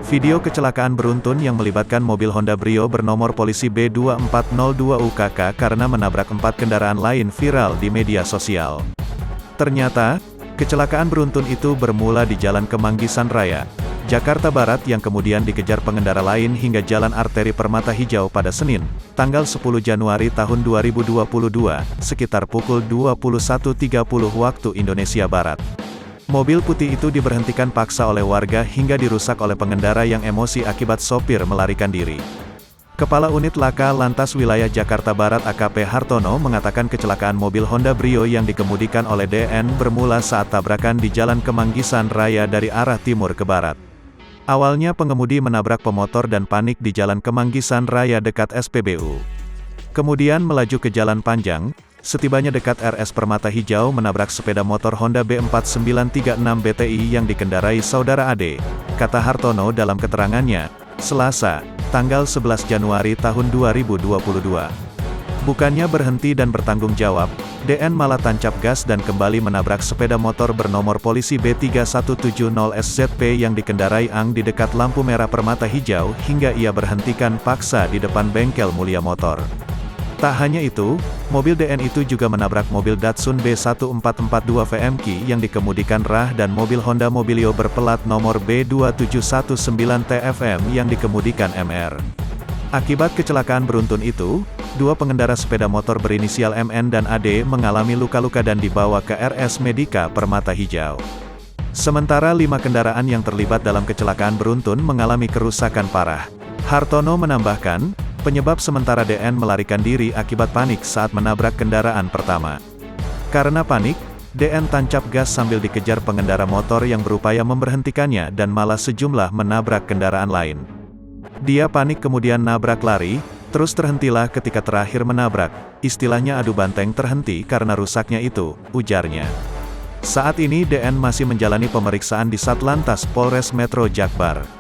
Video kecelakaan beruntun yang melibatkan mobil Honda Brio bernomor polisi B2402UKK karena menabrak 4 kendaraan lain viral di media sosial. Ternyata, kecelakaan beruntun itu bermula di Jalan Kemanggisan Raya, Jakarta Barat yang kemudian dikejar pengendara lain hingga Jalan Arteri Permata Hijau pada Senin, tanggal 10 Januari tahun 2022, sekitar pukul 21.30 waktu Indonesia Barat. Mobil putih itu diberhentikan paksa oleh warga hingga dirusak oleh pengendara yang emosi akibat sopir melarikan diri. Kepala Unit Laka Lantas Wilayah Jakarta Barat AKP Hartono mengatakan kecelakaan mobil Honda Brio yang dikemudikan oleh DN bermula saat tabrakan di Jalan Kemanggisan Raya dari arah timur ke barat. Awalnya pengemudi menabrak pemotor dan panik di Jalan Kemanggisan Raya dekat SPBU. Kemudian melaju ke jalan panjang. Setibanya dekat RS Permata Hijau menabrak sepeda motor Honda B4936 BTI yang dikendarai saudara Ade, kata Hartono dalam keterangannya, Selasa, tanggal 11 Januari tahun 2022. Bukannya berhenti dan bertanggung jawab, DN malah tancap gas dan kembali menabrak sepeda motor bernomor polisi B3170SZP yang dikendarai Ang di dekat lampu merah Permata Hijau hingga ia berhentikan paksa di depan bengkel Mulia Motor. Tak hanya itu, mobil DN itu juga menabrak mobil Datsun B1442 VMQ yang dikemudikan Rah dan mobil Honda Mobilio berplat nomor B2719TFM yang dikemudikan MR. Akibat kecelakaan beruntun itu, dua pengendara sepeda motor berinisial MN dan AD mengalami luka-luka dan dibawa ke RS Medika Permata Hijau. Sementara 5 kendaraan yang terlibat dalam kecelakaan beruntun mengalami kerusakan parah. Hartono menambahkan, penyebab sementara DN melarikan diri akibat panik saat menabrak kendaraan pertama. Karena panik, DN tancap gas sambil dikejar pengendara motor yang berupaya memberhentikannya dan malah sejumlah menabrak kendaraan lain. Dia panik kemudian nabrak lari, terus terhentilah ketika terakhir menabrak, istilahnya adu banteng terhenti karena rusaknya itu, ujarnya. Saat ini DN masih menjalani pemeriksaan di Satlantas Polres Metro Jakbar.